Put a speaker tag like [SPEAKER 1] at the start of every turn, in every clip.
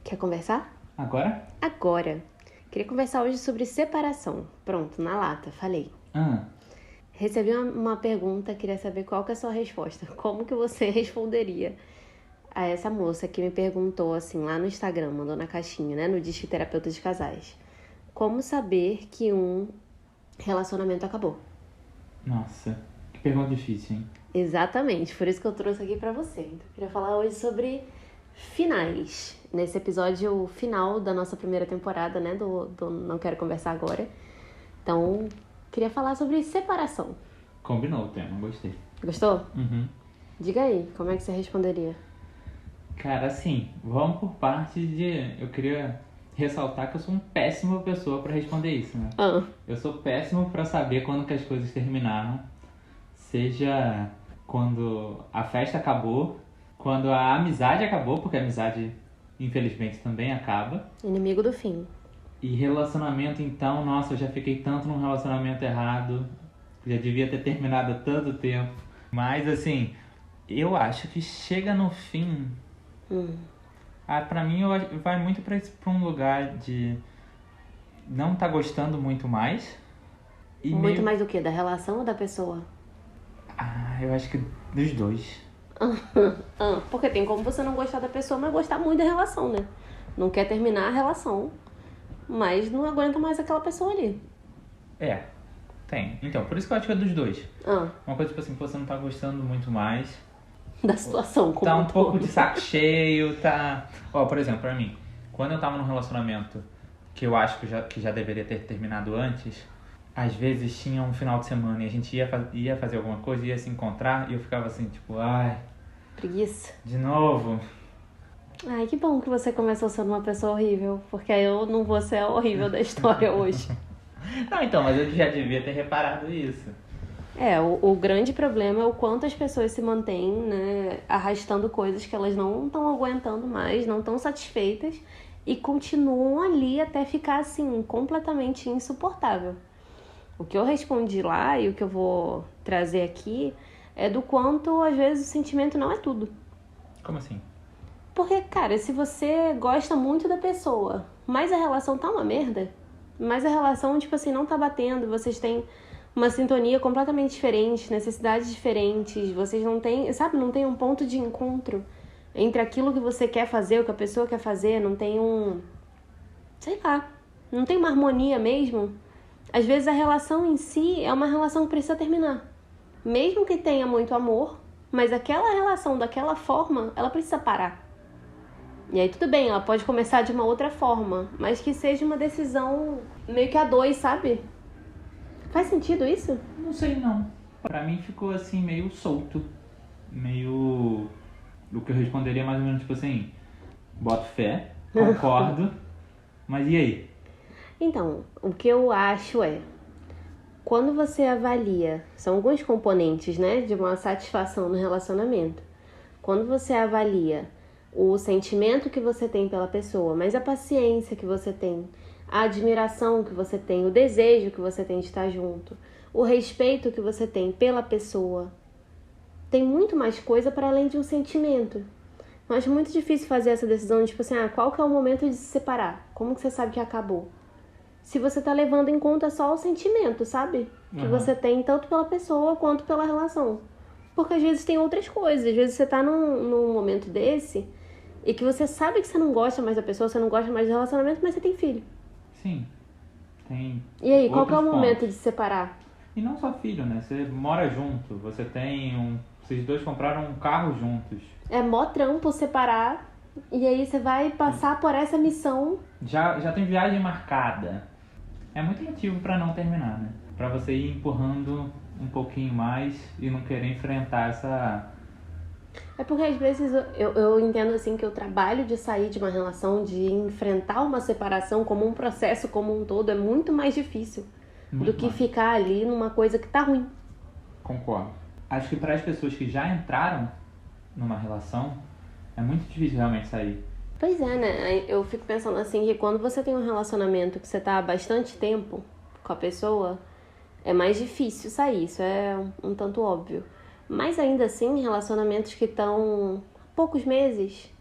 [SPEAKER 1] Quer conversar?
[SPEAKER 2] Agora?
[SPEAKER 1] Agora. Queria conversar hoje sobre separação. Pronto, na lata, falei. Recebi uma pergunta, queria saber qual que é a sua resposta. Como que você responderia a essa moça que me perguntou assim lá no Instagram, mandou na caixinha, né, no Disque Terapeuta de Casais. Como saber que um relacionamento acabou?
[SPEAKER 2] Nossa, que pergunta difícil, hein?
[SPEAKER 1] Exatamente, por isso que eu trouxe aqui pra você. Então, eu queria falar hoje sobre finais. Nesse episódio final da nossa primeira temporada, né, do Não Quero Conversar Agora. Então, queria falar sobre separação.
[SPEAKER 2] Combinou o tema, gostei.
[SPEAKER 1] Gostou?
[SPEAKER 2] Uhum.
[SPEAKER 1] Diga aí, como é que você responderia?
[SPEAKER 2] Cara, assim, vamos por partes de... Eu queria ressaltar que eu sou uma péssima pessoa pra responder isso, né? Eu sou péssimo pra saber quando que as coisas terminaram. Seja quando a festa acabou, quando a amizade acabou, porque a amizade, infelizmente, também acaba.
[SPEAKER 1] Inimigo do fim.
[SPEAKER 2] E relacionamento, então, nossa, eu já fiquei tanto num relacionamento errado. Já devia ter terminado há tanto tempo. Mas, assim, eu acho que chega no fim... pra mim, vai muito pra um lugar de não tá gostando muito mais. E
[SPEAKER 1] Muito
[SPEAKER 2] meio...
[SPEAKER 1] mais do que? Da relação ou da pessoa?
[SPEAKER 2] eu acho que dos dois.
[SPEAKER 1] Porque tem como você não gostar da pessoa, mas gostar muito da relação, né? Não quer terminar a relação, mas não aguenta mais aquela pessoa ali.
[SPEAKER 2] Tem. Então, por isso que eu acho que é dos dois.
[SPEAKER 1] Ah,
[SPEAKER 2] Uma coisa tipo assim, você não tá gostando muito mais.
[SPEAKER 1] da situação como
[SPEAKER 2] Tá um
[SPEAKER 1] todo.
[SPEAKER 2] pouco de saco cheio, tá... Por exemplo, pra mim, quando eu tava num relacionamento que eu acho que já deveria ter terminado antes, às vezes tinha um final de semana e a gente ia fazer alguma coisa, ia se encontrar e eu ficava assim, tipo,
[SPEAKER 1] Preguiça.
[SPEAKER 2] de novo.
[SPEAKER 1] Ai, que bom que você começou sendo uma pessoa horrível, porque aí eu não vou ser a horrível da história hoje.
[SPEAKER 2] Não, então, mas eu já devia ter reparado isso.
[SPEAKER 1] O grande problema é o quanto as pessoas se mantêm, né, arrastando coisas que elas não estão aguentando mais, não estão satisfeitas e continuam ali até ficar, assim, completamente insuportável. O que eu respondi lá e o que eu vou trazer aqui é do quanto, às vezes, o sentimento não é tudo.
[SPEAKER 2] Como assim?
[SPEAKER 1] Porque, cara, se você gosta muito da pessoa, mas a relação tá uma merda, mas a relação, tipo assim, não tá batendo, vocês têm uma sintonia completamente diferente, necessidades diferentes, vocês não têm, sabe, não tem um ponto de encontro entre aquilo que você quer fazer, o que a pessoa quer fazer, não tem sei lá, não tem uma harmonia mesmo. Às vezes a relação em si é uma relação que precisa terminar. Mesmo que tenha muito amor, mas aquela relação daquela forma, ela precisa parar. E aí tudo bem, ela pode começar de uma outra forma, mas que seja uma decisão meio que a dois, sabe? Faz sentido isso?
[SPEAKER 2] Não sei, não. Pra mim ficou assim, meio solto. Meio... O que eu responderia mais ou menos, tipo assim... Boto fé, concordo, mas e aí?
[SPEAKER 1] Então, o que eu acho é... Quando você avalia... São alguns componentes, né? De uma satisfação no relacionamento. Quando você avalia o sentimento que você tem pela pessoa, mas a paciência que você tem, a admiração que você tem, o desejo que você tem de estar junto, o respeito que você tem pela pessoa. Tem muito mais coisa para além de um sentimento. Eu acho muito difícil fazer essa decisão de, tipo assim, qual que é o momento de se separar? Como que você sabe que acabou? Se você tá levando em conta só o sentimento, sabe? Que você tem tanto pela pessoa quanto pela relação. Porque às vezes tem outras coisas. Às vezes você tá num momento desse e que você sabe que você não gosta mais da pessoa, você não gosta mais do relacionamento, mas você tem filho.
[SPEAKER 2] Sim, tem.
[SPEAKER 1] E aí, qual que é o
[SPEAKER 2] outros
[SPEAKER 1] momento
[SPEAKER 2] pontos.
[SPEAKER 1] de separar?
[SPEAKER 2] E não só filho, né? Você mora junto, você tem Vocês dois compraram um carro juntos.
[SPEAKER 1] É mó trampo separar e aí você vai passar por essa missão.
[SPEAKER 2] Já tem viagem marcada. É muito motivo pra não terminar, né? Pra você ir empurrando um pouquinho mais e não querer enfrentar essa...
[SPEAKER 1] É porque às vezes eu entendo assim que o trabalho de sair de uma relação, de enfrentar uma separação como um processo como um todo é muito mais difícil
[SPEAKER 2] Muito
[SPEAKER 1] do que
[SPEAKER 2] mais.
[SPEAKER 1] ficar ali numa coisa que tá ruim.
[SPEAKER 2] Concordo. Acho que para as pessoas que já entraram numa relação, é muito difícil realmente sair.
[SPEAKER 1] Pois é, né? Eu fico pensando assim que quando você tem um relacionamento que você tá há bastante tempo com a pessoa, é mais difícil sair, isso é um tanto óbvio. Mas ainda assim, relacionamentos que estão há poucos meses,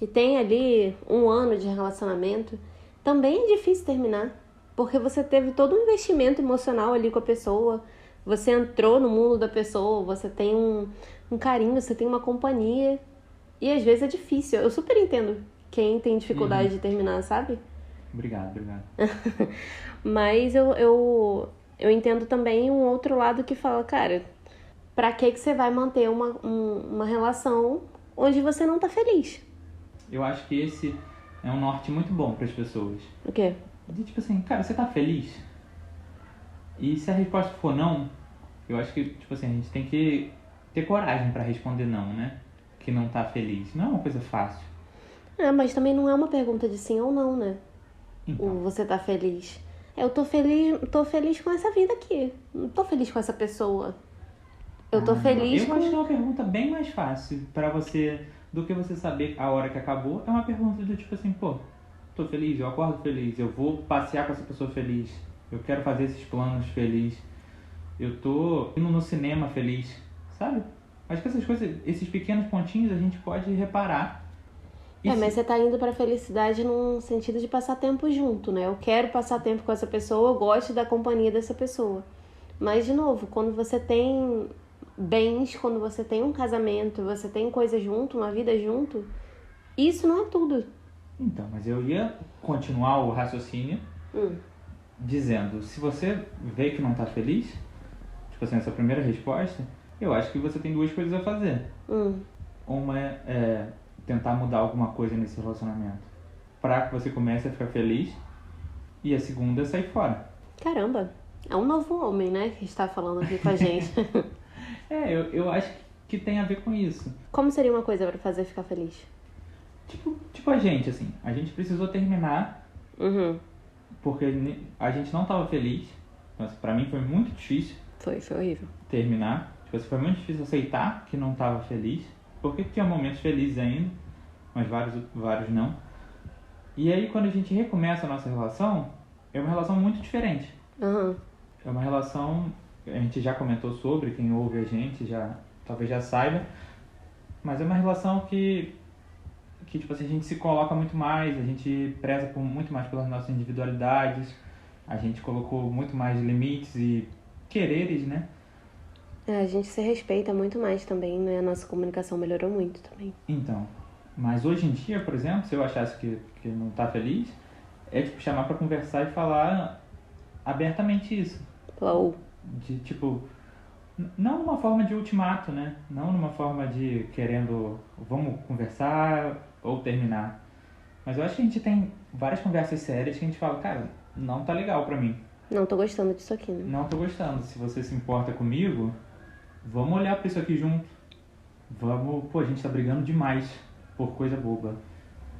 [SPEAKER 1] e tem ali 1 ano de relacionamento, também é difícil terminar. Porque você teve todo um investimento emocional ali com a pessoa, você entrou no mundo da pessoa, você tem um carinho, você tem uma companhia. E às vezes é difícil. Eu super entendo quem tem dificuldade de terminar, sabe?
[SPEAKER 2] Obrigado.
[SPEAKER 1] Mas eu entendo também um outro lado que fala, cara, pra que você vai manter uma relação onde você não tá feliz?
[SPEAKER 2] Eu acho que esse é um norte muito bom para as pessoas.
[SPEAKER 1] O quê?
[SPEAKER 2] De tipo assim, cara, você tá feliz? E se a resposta for não, eu acho que, tipo assim, a gente tem que ter coragem para responder não, né? Que não tá feliz. Não é uma coisa fácil.
[SPEAKER 1] Mas também não é uma pergunta de sim ou não, né?
[SPEAKER 2] Então.
[SPEAKER 1] Você tá feliz? Eu tô feliz com essa vida aqui. Não tô feliz com essa pessoa. Eu tô feliz
[SPEAKER 2] eu acho que é uma pergunta bem mais fácil para você do que você saber a hora que acabou. É uma pergunta do tipo assim, pô, tô feliz, eu acordo feliz, eu vou passear com essa pessoa feliz, eu quero fazer esses planos feliz, eu tô indo no cinema feliz, sabe? Acho que essas coisas, esses pequenos pontinhos a gente pode reparar.
[SPEAKER 1] Mas você tá indo pra felicidade num sentido de passar tempo junto, né? Eu quero passar tempo com essa pessoa, eu gosto da companhia dessa pessoa. Mas, de novo, quando você tem bens, quando você tem um casamento, você tem coisa junto, uma vida junto, isso não é tudo.
[SPEAKER 2] Então, mas eu ia continuar o raciocínio dizendo, se você vê que não tá feliz, tipo assim, essa primeira resposta, eu acho que você tem 2 coisas a fazer. Uma é tentar mudar alguma coisa nesse relacionamento para que você comece a ficar feliz, e a segunda é sair fora.
[SPEAKER 1] Caramba, é um novo homem, né, que está falando aqui com a gente.
[SPEAKER 2] Eu acho que tem a ver com isso.
[SPEAKER 1] Como seria uma coisa para fazer ficar feliz?
[SPEAKER 2] Tipo a gente, assim, a gente precisou terminar porque a gente não estava feliz. Então, assim, pra mim foi muito difícil.
[SPEAKER 1] Foi horrível.
[SPEAKER 2] Terminar. Tipo assim, foi muito difícil aceitar que não estava feliz. Porque tinha momentos felizes ainda, mas vários não. E aí quando a gente recomeça a nossa relação, é uma relação muito diferente. É uma relação, a gente já comentou sobre, quem ouve a gente talvez já saiba, mas é uma relação que tipo assim, a gente se coloca muito mais, a gente preza muito mais pelas nossas individualidades, a gente colocou muito mais limites e quereres, né?
[SPEAKER 1] A gente se respeita muito mais também, né? A nossa comunicação melhorou muito também.
[SPEAKER 2] Então, mas hoje em dia, por exemplo, se eu achasse que não tá feliz, é tipo chamar pra conversar e falar abertamente isso. De tipo, não numa forma de ultimato, né? Não numa forma de querendo, vamos conversar ou terminar. Mas eu acho que a gente tem várias conversas sérias que a gente fala, cara, não tá legal pra mim.
[SPEAKER 1] Não tô gostando disso aqui, né?
[SPEAKER 2] Não tô gostando. Se você se importa comigo, vamos olhar pra isso aqui junto. A gente tá brigando demais por coisa boba.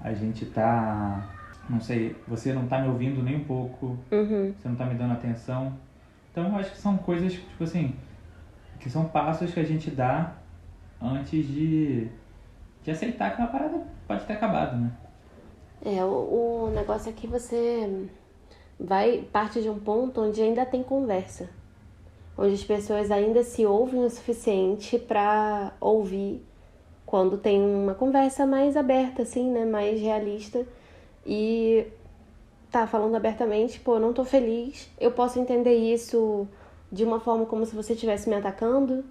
[SPEAKER 2] A gente tá, não sei, você não tá me ouvindo nem um pouco. Você não tá me dando atenção. Então eu acho que são coisas, tipo assim, que são passos que a gente dá antes de aceitar que uma parada pode ter acabado, né?
[SPEAKER 1] O negócio é que você parte de um ponto onde ainda tem conversa. Onde as pessoas ainda se ouvem o suficiente pra ouvir quando tem uma conversa mais aberta, assim, né? Mais realista. E tá falando abertamente, pô, não tô feliz. Eu posso entender isso de uma forma como se você estivesse me atacando,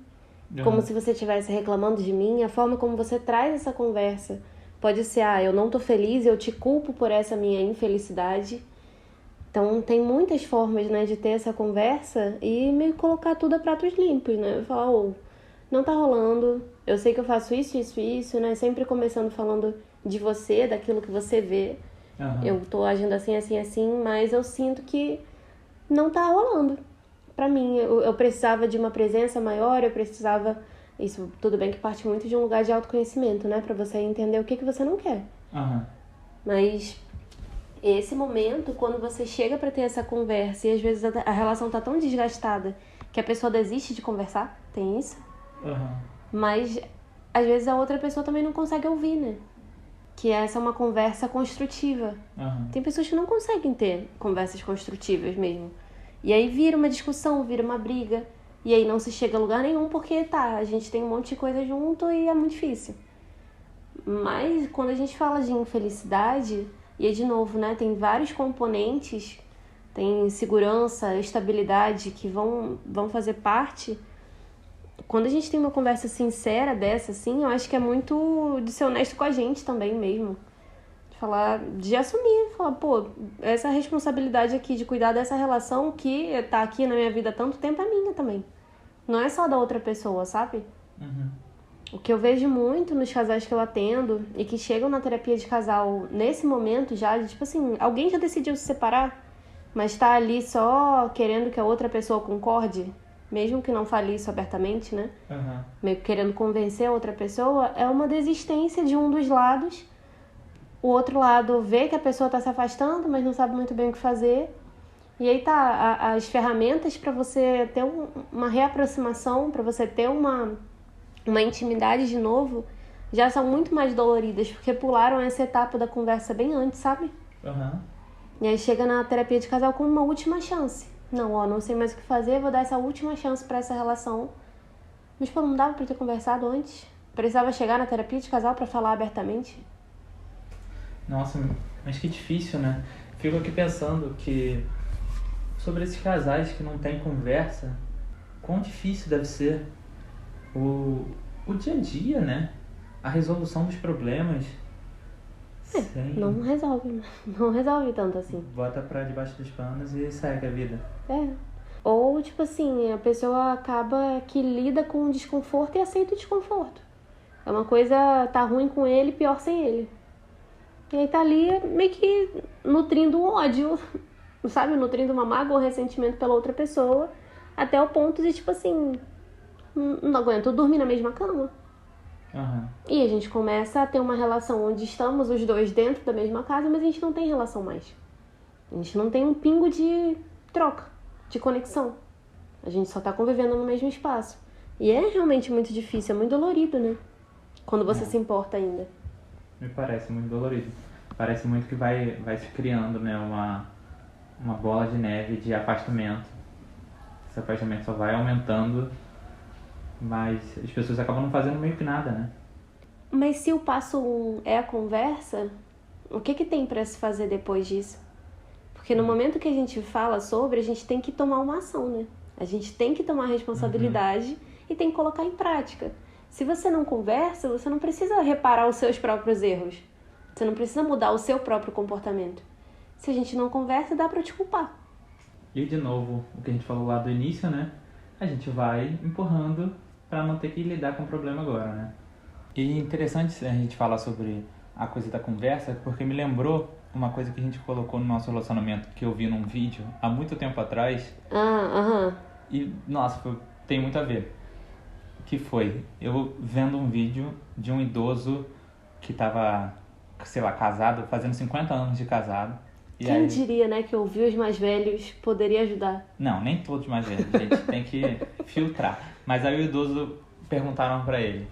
[SPEAKER 1] como se você estivesse reclamando de mim. A forma como você traz essa conversa pode ser, eu não tô feliz, eu te culpo por essa minha infelicidade. Então, tem muitas formas, né, de ter essa conversa e meio colocar tudo a pratos limpos, né? Falar, não tá rolando, eu sei que eu faço isso, né? Sempre começando falando de você, daquilo que você vê. Eu tô agindo assim, mas eu sinto que não tá rolando. Pra mim, eu precisava de uma presença maior, eu precisava... Isso, tudo bem que parte muito de um lugar de autoconhecimento, né? Pra você entender o que você não quer. Mas... esse momento, quando você chega pra ter essa conversa e às vezes a relação tá tão desgastada que a pessoa desiste de conversar, tem isso. Mas às vezes a outra pessoa também não consegue ouvir, né? Que essa é uma conversa construtiva. Tem pessoas que não conseguem ter conversas construtivas mesmo. E aí vira uma discussão, vira uma briga. E aí não se chega a lugar nenhum porque a gente tem um monte de coisa junto e é muito difícil. Mas quando a gente fala de infelicidade, e de novo, né, tem vários componentes, tem segurança, estabilidade que vão fazer parte. Quando a gente tem uma conversa sincera dessa, assim, eu acho que é muito de ser honesto com a gente também mesmo. De falar, de assumir, falar, pô, essa responsabilidade aqui de cuidar dessa relação que tá aqui na minha vida há tanto tempo é minha também. Não é só da outra pessoa, sabe?
[SPEAKER 2] Uhum.
[SPEAKER 1] O que eu vejo muito nos casais que eu atendo e que chegam na terapia de casal nesse momento já, de, tipo assim, alguém já decidiu se separar, mas tá ali só querendo que a outra pessoa concorde, mesmo que não fale isso abertamente, né?
[SPEAKER 2] Uhum.
[SPEAKER 1] Meio que querendo convencer a outra pessoa, é uma desistência de um dos lados. O outro lado vê que a pessoa tá se afastando, mas não sabe muito bem o que fazer. E aí tá, as ferramentas para você ter uma reaproximação, para você ter uma intimidade de novo, já são muito mais doloridas, porque pularam essa etapa da conversa bem antes, sabe?
[SPEAKER 2] Uhum.
[SPEAKER 1] E aí chega na terapia de casal com uma última chance. Não, ó, não sei mais o que fazer, vou dar essa última chance pra essa relação. Mas, pô, não dava pra ter conversado antes? Precisava chegar na terapia de casal pra falar abertamente?
[SPEAKER 2] Nossa, mas que difícil, né? Fico aqui pensando que sobre esses casais que não têm conversa, quão difícil deve ser o dia a dia, né? A resolução dos problemas.
[SPEAKER 1] Não resolve. Não resolve tanto assim.
[SPEAKER 2] Bota pra debaixo dos panos e segue a vida.
[SPEAKER 1] É. Ou, tipo assim, a pessoa acaba que lida com o desconforto e aceita o desconforto. É uma coisa, tá ruim com ele, pior sem ele. E aí tá ali meio que nutrindo um ódio, sabe? Nutrindo uma mágoa ou ressentimento pela outra pessoa, até o ponto de, tipo assim, não aguento dormir na mesma cama.
[SPEAKER 2] Uhum.
[SPEAKER 1] E a gente começa a ter uma relação onde estamos os dois dentro da mesma casa, mas a gente não tem relação mais. A gente não tem um pingo de troca, de conexão. A gente só tá convivendo no mesmo espaço. E é realmente muito difícil, é muito dolorido, né? Quando você se importa ainda.
[SPEAKER 2] Me parece muito dolorido. Parece muito que vai se criando, né, uma bola de neve de afastamento. Esse afastamento só vai aumentando, mas as pessoas acabam não fazendo meio que nada, né?
[SPEAKER 1] Mas se o passo 1 é a conversa, o que tem pra se fazer depois disso? Porque no momento que a gente fala sobre, a gente tem que tomar uma ação, né? A gente tem que tomar responsabilidade e tem que colocar em prática. Se você não conversa, você não precisa reparar os seus próprios erros. Você não precisa mudar o seu próprio comportamento. Se a gente não conversa, dá pra te culpar.
[SPEAKER 2] E de novo, o que a gente falou lá do início, né? A gente vai empurrando pra não ter que lidar com o problema agora, né? E interessante a gente falar sobre a coisa da conversa, porque me lembrou uma coisa que a gente colocou no nosso relacionamento, que eu vi num vídeo há muito tempo atrás. E, nossa, tem muito a ver. Que foi eu vendo um vídeo de um idoso que tava, sei lá, casado, fazendo 50 anos de casado. E
[SPEAKER 1] quem diria, né, que ouvir os mais velhos poderia ajudar?
[SPEAKER 2] Não, nem todos mais velhos, gente. Tem que filtrar. Mas aí o idoso perguntaram pra ele: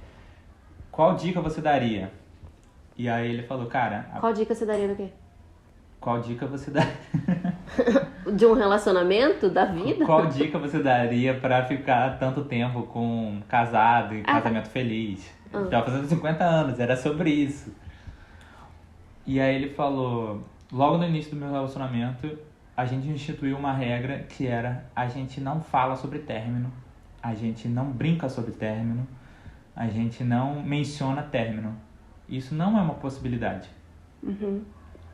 [SPEAKER 2] qual dica você daria? E aí ele falou, cara...
[SPEAKER 1] Qual dica você daria do quê?
[SPEAKER 2] Qual dica você daria?
[SPEAKER 1] De um relacionamento? Da vida?
[SPEAKER 2] Qual dica você daria pra ficar tanto tempo com casado e casamento feliz? Ele tava fazendo 50 anos, era sobre isso. E aí ele falou, logo no início do meu relacionamento, a gente instituiu uma regra que era: a gente não fala sobre término, a gente não brinca sobre término, a gente não menciona término. Isso não é uma possibilidade.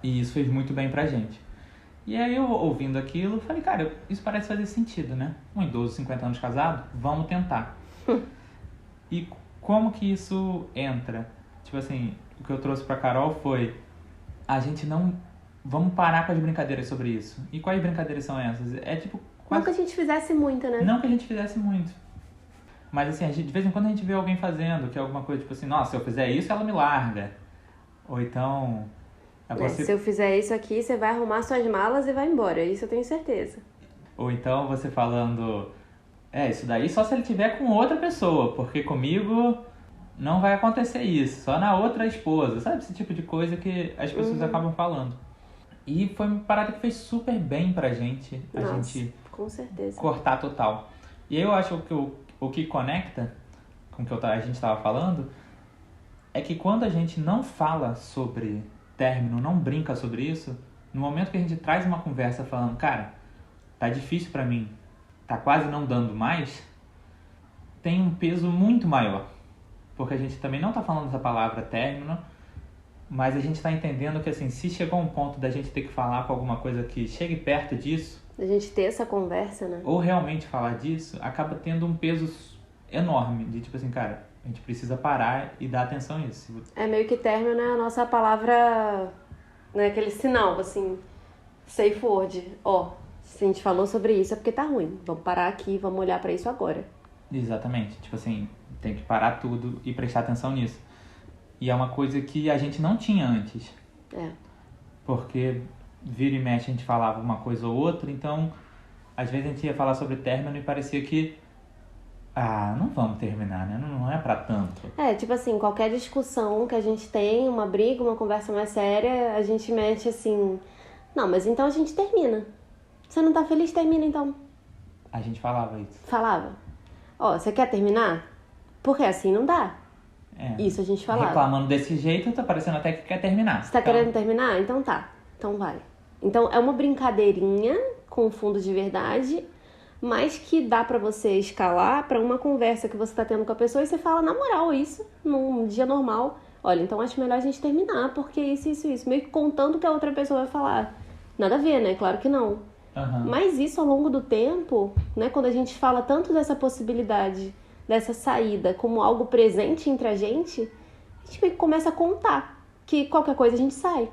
[SPEAKER 2] E isso fez muito bem pra gente. E aí eu, ouvindo aquilo, falei, cara, isso parece fazer sentido, né? Um idoso, 50 anos casado, vamos tentar. E como que isso entra? Tipo assim, o que eu trouxe pra Carol foi: a gente não... Vamos parar com as brincadeiras sobre isso. E quais brincadeiras são essas? É tipo...
[SPEAKER 1] Não que a gente fizesse muito, né?
[SPEAKER 2] Não que a gente fizesse muito. Mas assim, de vez em quando a gente vê alguém fazendo, que é alguma coisa tipo assim, nossa, se eu fizer isso, ela me larga. Ou então...
[SPEAKER 1] Se eu fizer isso aqui, você vai arrumar suas malas e vai embora. Isso eu tenho certeza.
[SPEAKER 2] Ou então você falando... isso daí só se ele tiver com outra pessoa, porque comigo não vai acontecer isso. Só na outra esposa. Sabe esse tipo de coisa que as pessoas acabam falando. E foi uma parada que fez super bem pra gente. Gente
[SPEAKER 1] com certeza.
[SPEAKER 2] Cortar total. E aí eu acho que o que conecta com o que a gente estava falando é que quando a gente não fala sobre término, não brinca sobre isso, no momento que a gente traz uma conversa falando, cara, tá difícil pra mim, tá quase não dando mais, tem um peso muito maior. Porque a gente também não tá falando essa palavra término, mas a gente tá entendendo que, assim, se chegou a um ponto da gente ter que falar com alguma coisa que chegue perto disso...
[SPEAKER 1] A gente ter essa conversa, né?
[SPEAKER 2] Ou realmente falar disso, acaba tendo um peso enorme. De tipo assim, cara, a gente precisa parar e dar atenção a isso.
[SPEAKER 1] É meio que término é a nossa palavra, né? Aquele sinal, assim, safe word. Ó, se a gente falou sobre isso é porque tá ruim. Vamos parar aqui, vamos olhar pra isso agora.
[SPEAKER 2] Exatamente. Tipo assim, tem que parar tudo e prestar atenção nisso. E é uma coisa que a gente não tinha antes.
[SPEAKER 1] É.
[SPEAKER 2] Porque vira e mexe a gente falava uma coisa ou outra, então às vezes a gente ia falar sobre término e parecia que não vamos terminar, né? Não é pra tanto.
[SPEAKER 1] É, tipo assim, qualquer discussão que a gente tem, uma briga, uma conversa mais séria, a gente mete assim, não, mas então a gente termina. Você não tá feliz, termina então.
[SPEAKER 2] A gente falava isso.
[SPEAKER 1] Falava. Ó, você quer terminar? Porque assim não dá. Isso a gente falava.
[SPEAKER 2] Reclamando desse jeito, tá parecendo até que quer terminar.
[SPEAKER 1] Você tá querendo terminar? Então tá. Então vai. Então é uma brincadeirinha com fundo de verdade, mas que dá pra você escalar pra uma conversa que você tá tendo com a pessoa e você fala na moral isso, num dia normal. Olha, então acho melhor a gente terminar, porque isso. Meio que contando que a outra pessoa vai falar. Nada a ver, né? Claro que não.
[SPEAKER 2] Uhum.
[SPEAKER 1] Mas isso ao longo do tempo, né? Quando a gente fala tanto dessa possibilidade, dessa saída como algo presente entre a gente meio que começa a contar que qualquer coisa a gente sai.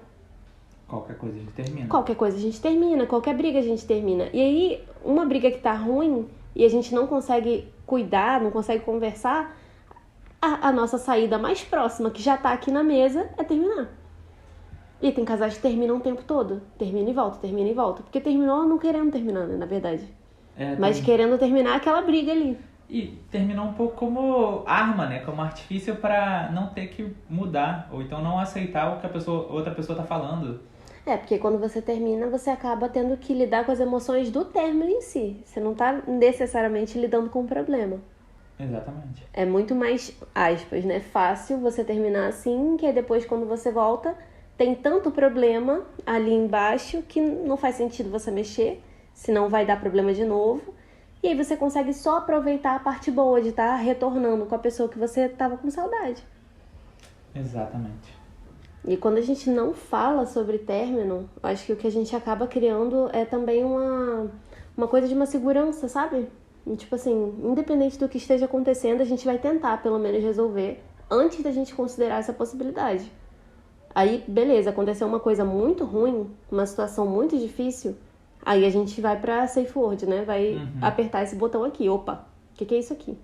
[SPEAKER 2] Qualquer coisa a gente termina.
[SPEAKER 1] Qualquer coisa a gente termina, qualquer briga a gente termina. E aí, uma briga que tá ruim e a gente não consegue cuidar, não consegue conversar, a nossa saída mais próxima, que já tá aqui na mesa, é terminar. E tem casais que terminam o tempo todo. Termina e volta. Porque terminou não querendo terminar, né, na verdade. Mas querendo terminar aquela briga ali.
[SPEAKER 2] E terminou um pouco como arma, né? Como artifício pra não ter que mudar. Ou então não aceitar o que outra pessoa tá falando.
[SPEAKER 1] É, porque quando você termina, você acaba tendo que lidar com as emoções do término em si. Você não tá necessariamente lidando com o problema.
[SPEAKER 2] Exatamente.
[SPEAKER 1] É muito mais, aspas, né? Fácil você terminar assim, que aí depois quando você volta, tem tanto problema ali embaixo que não faz sentido você mexer, senão vai dar problema de novo. E aí você consegue só aproveitar a parte boa de estar retornando com a pessoa que você estava com saudade.
[SPEAKER 2] Exatamente.
[SPEAKER 1] E quando a gente não fala sobre término, acho que o que a gente acaba criando é também uma coisa de uma segurança, sabe? E, tipo assim, independente do que esteja acontecendo, a gente vai tentar pelo menos resolver antes da gente considerar essa possibilidade. Aí, beleza, aconteceu uma coisa muito ruim, uma situação muito difícil, aí a gente vai pra safe word, né? Vai apertar esse botão aqui. Opa, o que é isso aqui?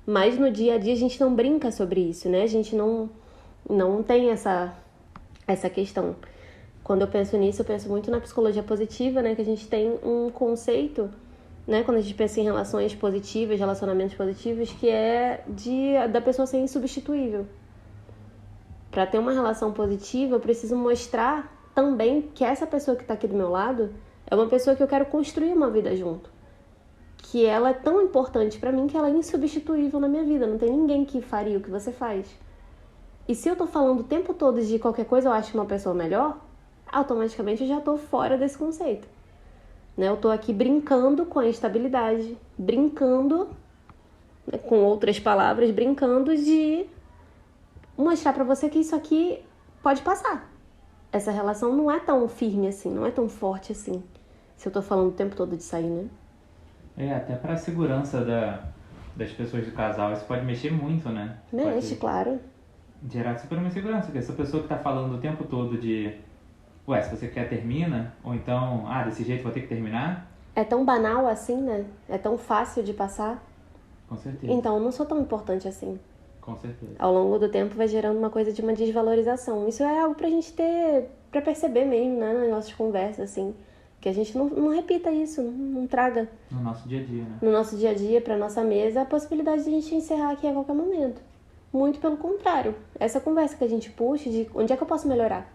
[SPEAKER 1] Mas no dia a dia a gente não brinca sobre isso, né? A gente não tem essa questão. Quando eu penso nisso, eu penso muito na psicologia positiva, né? Que a gente tem um conceito, né? Quando a gente pensa em relações positivas, relacionamentos positivos, que é da pessoa ser insubstituível. Para ter uma relação positiva, eu preciso mostrar também que essa pessoa que está aqui do meu lado é uma pessoa que eu quero construir uma vida junto. Que ela é tão importante para mim que ela é insubstituível na minha vida. Não tem ninguém que faria o que você faz. E se eu tô falando o tempo todo de qualquer coisa eu acho uma pessoa melhor, automaticamente eu já tô fora desse conceito. Né? Eu tô aqui brincando com a instabilidade, brincando, né, com outras palavras, brincando de mostrar pra você que isso aqui pode passar. Essa relação não é tão firme assim, não é tão forte assim. Se eu tô falando o tempo todo de sair, né?
[SPEAKER 2] Até pra segurança das pessoas do casal, isso pode mexer muito, né?
[SPEAKER 1] Mexe, claro.
[SPEAKER 2] Gerar super uma insegurança, porque essa pessoa que tá falando o tempo todo de se você quer, termina, ou então, desse jeito vou ter que terminar.
[SPEAKER 1] É tão banal assim, né? É tão fácil de passar.
[SPEAKER 2] Com certeza.
[SPEAKER 1] Então, eu não sou tão importante assim.
[SPEAKER 2] Com certeza.
[SPEAKER 1] Ao longo do tempo vai gerando uma coisa de uma desvalorização. Isso é algo pra gente pra perceber mesmo, né? Nas nossas conversas, assim. Que a gente não repita isso, não traga.
[SPEAKER 2] No nosso dia a dia, né?
[SPEAKER 1] No nosso dia a dia, pra nossa mesa, a possibilidade de a gente encerrar aqui a qualquer momento. Muito pelo contrário. Essa conversa que a gente puxa de onde é que eu posso melhorar?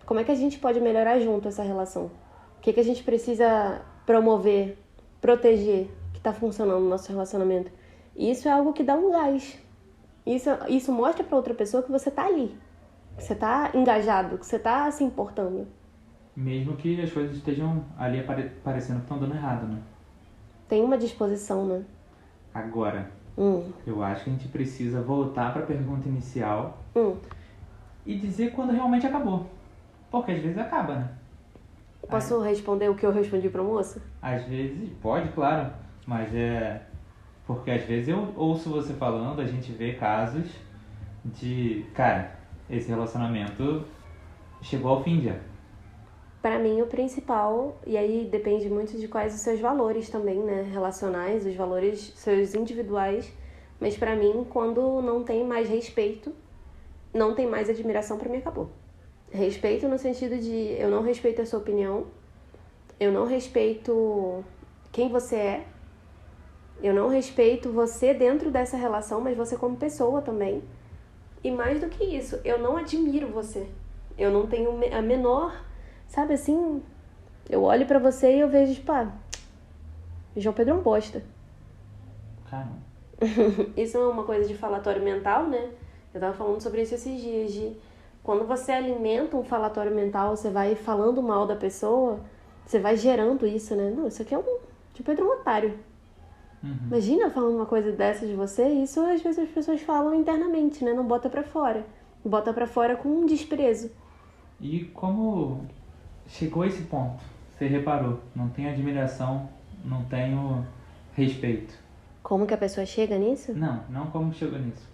[SPEAKER 1] Como é que a gente pode melhorar junto essa relação? O que a gente precisa promover, proteger, que tá funcionando no nosso relacionamento? E isso é algo que dá um gás. Isso mostra pra outra pessoa que você tá ali. Que você tá engajado, que você tá se importando.
[SPEAKER 2] Mesmo que as coisas estejam ali parecendo que estão dando errado, né?
[SPEAKER 1] Tem uma disposição, né?
[SPEAKER 2] Agora, eu acho que a gente precisa voltar para a pergunta inicial e dizer quando realmente acabou. Porque às vezes acaba, né?
[SPEAKER 1] Posso responder o que eu respondi pra moça?
[SPEAKER 2] Às vezes, pode, claro. Mas porque às vezes eu ouço você falando, a gente vê casos de... Cara, esse relacionamento chegou ao fim já.
[SPEAKER 1] Pra mim, o principal, e aí depende muito de quais os seus valores também, né? Relacionais, os valores seus individuais. Mas pra mim, quando não tem mais respeito, não tem mais admiração, pra mim acabou. Respeito no sentido de eu não respeito a sua opinião, eu não respeito quem você é, eu não respeito você dentro dessa relação, mas você como pessoa também. E mais do que isso, eu não admiro você. Eu não tenho a menor... Sabe assim, eu olho pra você e eu vejo, tipo, João Pedro é um bosta.
[SPEAKER 2] Caramba.
[SPEAKER 1] Isso é uma coisa de falatório mental, né? Eu tava falando sobre isso esses dias, de quando você alimenta um falatório mental, você vai falando mal da pessoa, você vai gerando isso, né? Não, isso aqui é João Pedro é um otário. Imagina falando uma coisa dessa de você, isso às vezes as pessoas falam internamente, né? Não bota pra fora. Bota pra fora com um desprezo.
[SPEAKER 2] E como chegou a esse ponto, você reparou, não tem admiração, não tenho respeito.
[SPEAKER 1] Como que a pessoa chega nisso?
[SPEAKER 2] Não como chegou nisso.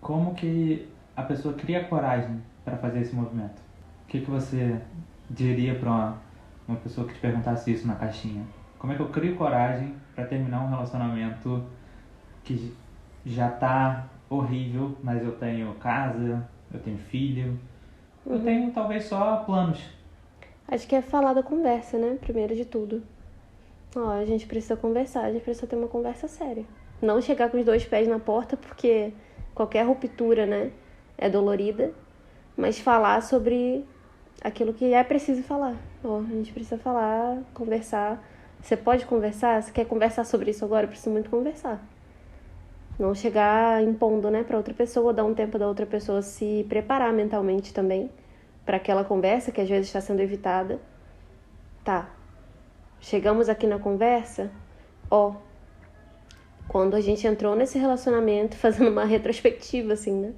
[SPEAKER 2] Como que a pessoa cria coragem para fazer esse movimento? O que você diria para uma pessoa que te perguntasse isso na caixinha? Como é que eu crio coragem para terminar um relacionamento que já tá horrível, mas eu tenho casa, eu tenho filho, eu tenho talvez só planos?
[SPEAKER 1] Acho que é falar da conversa, né? Primeiro de tudo. A gente precisa conversar, a gente precisa ter uma conversa séria. Não chegar com os dois pés na porta, porque qualquer ruptura, né, é dolorida. Mas falar sobre aquilo que é preciso falar. A gente precisa falar, conversar. Você pode conversar? Você quer conversar sobre isso agora? Eu preciso muito conversar. Não chegar impondo, né, pra outra pessoa, dar um tempo da outra pessoa se preparar mentalmente também para aquela conversa que às vezes está sendo evitada. Tá. Chegamos aqui na conversa, quando a gente entrou nesse relacionamento, fazendo uma retrospectiva, assim, né?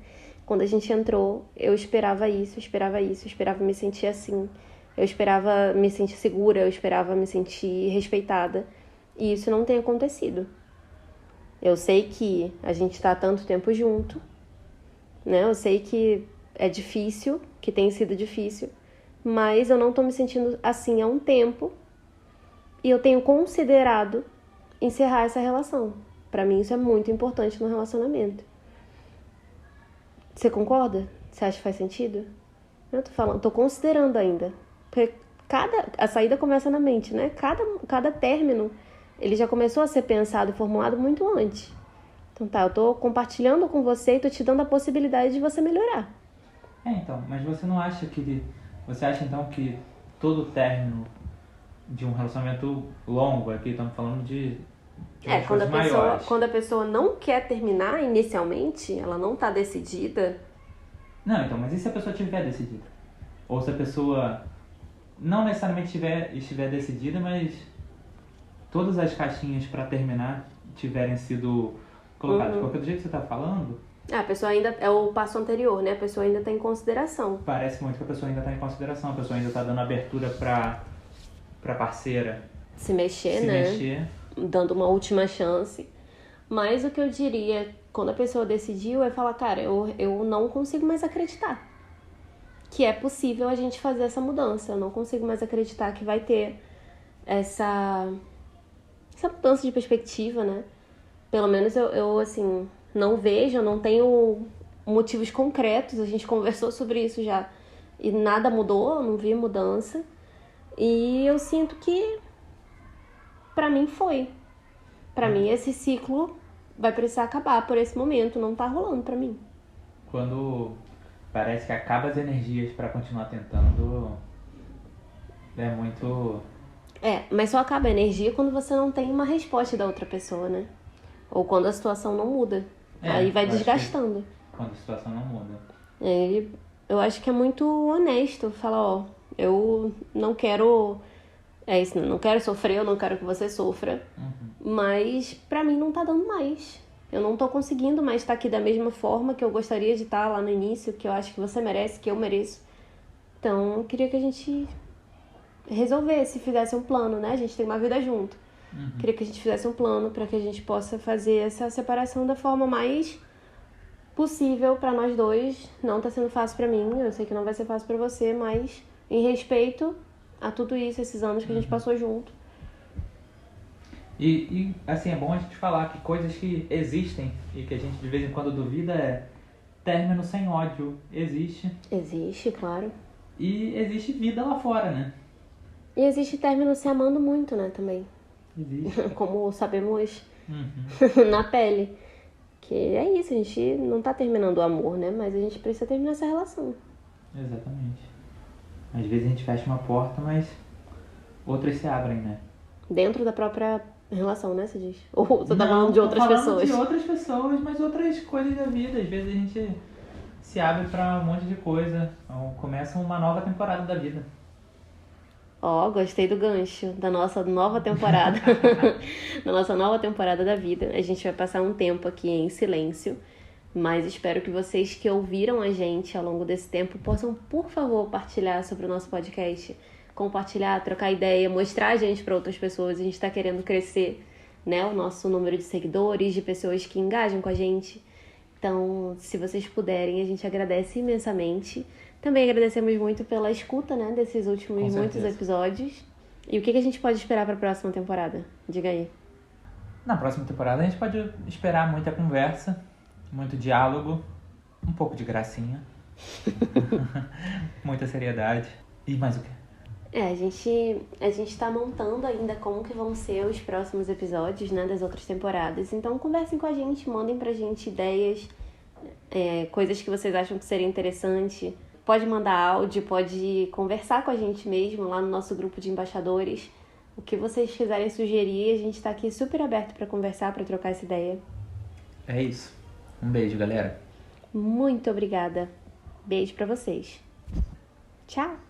[SPEAKER 1] Quando a gente entrou, eu esperava isso, esperava me sentir assim, eu esperava me sentir segura, eu esperava me sentir respeitada, e isso não tem acontecido. Eu sei que a gente tá há tanto tempo junto, né? Eu sei que é difícil, que tem sido difícil, mas eu não tô me sentindo assim há um tempo, e eu tenho considerado encerrar essa relação. Pra mim isso é muito importante no relacionamento. Você concorda? Você acha que faz sentido? Eu tô considerando ainda. Porque a saída começa na mente, né? Cada término, ele já começou a ser pensado e formulado muito antes. Então eu tô compartilhando com você e tô te dando a possibilidade de você melhorar.
[SPEAKER 2] Então, mas você não acha que... Você acha então que todo término de um relacionamento longo, aqui estamos falando de
[SPEAKER 1] quando a pessoa não quer terminar inicialmente, ela não tá decidida.
[SPEAKER 2] Não, então, mas e se a pessoa estiver decidida? Ou se a pessoa não necessariamente estiver decidida, mas todas as caixinhas para terminar tiverem sido colocadas. Porque do jeito que você tá falando...
[SPEAKER 1] A pessoa ainda... É o passo anterior, né? A pessoa ainda tá em consideração.
[SPEAKER 2] Parece muito que a pessoa ainda tá em consideração. A pessoa ainda tá dando abertura pra parceira
[SPEAKER 1] se mexer, dando uma última chance. Mas o que eu diria, quando a pessoa decidiu, é falar, cara, eu não consigo mais acreditar que é possível a gente fazer essa mudança. Eu não consigo mais acreditar que vai ter essa mudança de perspectiva, né? Pelo menos eu assim, não vejo, eu não tenho motivos concretos. A gente conversou sobre isso já e nada mudou, eu não vi mudança. E eu sinto que, pra mim, foi. Pra mim, esse ciclo vai precisar acabar por esse momento. Não tá rolando pra mim.
[SPEAKER 2] Quando parece que acaba as energias pra continuar tentando, é muito...
[SPEAKER 1] Mas só acaba a energia quando você não tem uma resposta da outra pessoa, né? Ou quando a situação não muda. Aí vai desgastando.
[SPEAKER 2] Quando a situação não muda.
[SPEAKER 1] Eu acho que é muito honesto falar, ó, eu não quero... É isso, não quero sofrer, eu não quero que você sofra. Mas pra mim não tá dando mais. Eu não tô conseguindo mais estar aqui da mesma forma que eu gostaria de estar lá no início, que eu acho que você merece, que eu mereço. Então, eu queria que a gente resolvesse, fizesse um plano, né? A gente tem uma vida junto. Queria que a gente fizesse um plano para que a gente possa fazer essa separação da forma mais possível para nós dois. Não tá sendo fácil para mim, eu sei que não vai ser fácil para você, mas em respeito a tudo isso, esses anos que a gente passou junto.
[SPEAKER 2] E assim, é bom a gente falar que coisas que existem e que a gente de vez em quando duvida é término sem ódio. Existe.
[SPEAKER 1] Existe, claro.
[SPEAKER 2] E existe vida lá fora, né?
[SPEAKER 1] E existe término se amando muito, né, também.
[SPEAKER 2] Existe.
[SPEAKER 1] Como sabemos na pele. Que é isso, a gente não tá terminando o amor, né? Mas a gente precisa terminar essa relação.
[SPEAKER 2] Exatamente. Às vezes a gente fecha uma porta, mas outras se abrem, né?
[SPEAKER 1] Dentro da própria relação, né, você diz? Ou você tá falando de outras pessoas?
[SPEAKER 2] De outras pessoas, mas outras coisas da vida. Às vezes a gente se abre pra um monte de coisa. Então, começa uma nova temporada da vida.
[SPEAKER 1] Ó, gostei do gancho da nossa nova temporada. Da nossa nova temporada da vida. A gente vai passar um tempo aqui em silêncio. Mas espero que vocês que ouviram a gente ao longo desse tempo possam, por favor, partilhar sobre o nosso podcast. Compartilhar, trocar ideia, mostrar a gente para outras pessoas. A gente está querendo crescer, né, o nosso número de seguidores, de pessoas que engajam com a gente. Então, se vocês puderem, a gente agradece imensamente. Também agradecemos muito pela escuta, né, desses últimos muitos episódios. E o que a gente pode esperar para a próxima temporada? Diga aí.
[SPEAKER 2] Na próxima temporada a gente pode esperar muita conversa, muito diálogo, um pouco de gracinha, muita seriedade. E mais o quê?
[SPEAKER 1] A gente tá montando ainda como que vão ser os próximos episódios, né, das outras temporadas. Então, conversem com a gente, mandem pra gente ideias, coisas que vocês acham que seria interessante. Pode mandar áudio, pode conversar com a gente mesmo lá no nosso grupo de embaixadores. O que vocês quiserem sugerir, a gente tá aqui super aberto pra conversar, pra trocar essa ideia.
[SPEAKER 2] É isso. Um beijo, galera.
[SPEAKER 1] Muito obrigada. Beijo pra vocês. Tchau!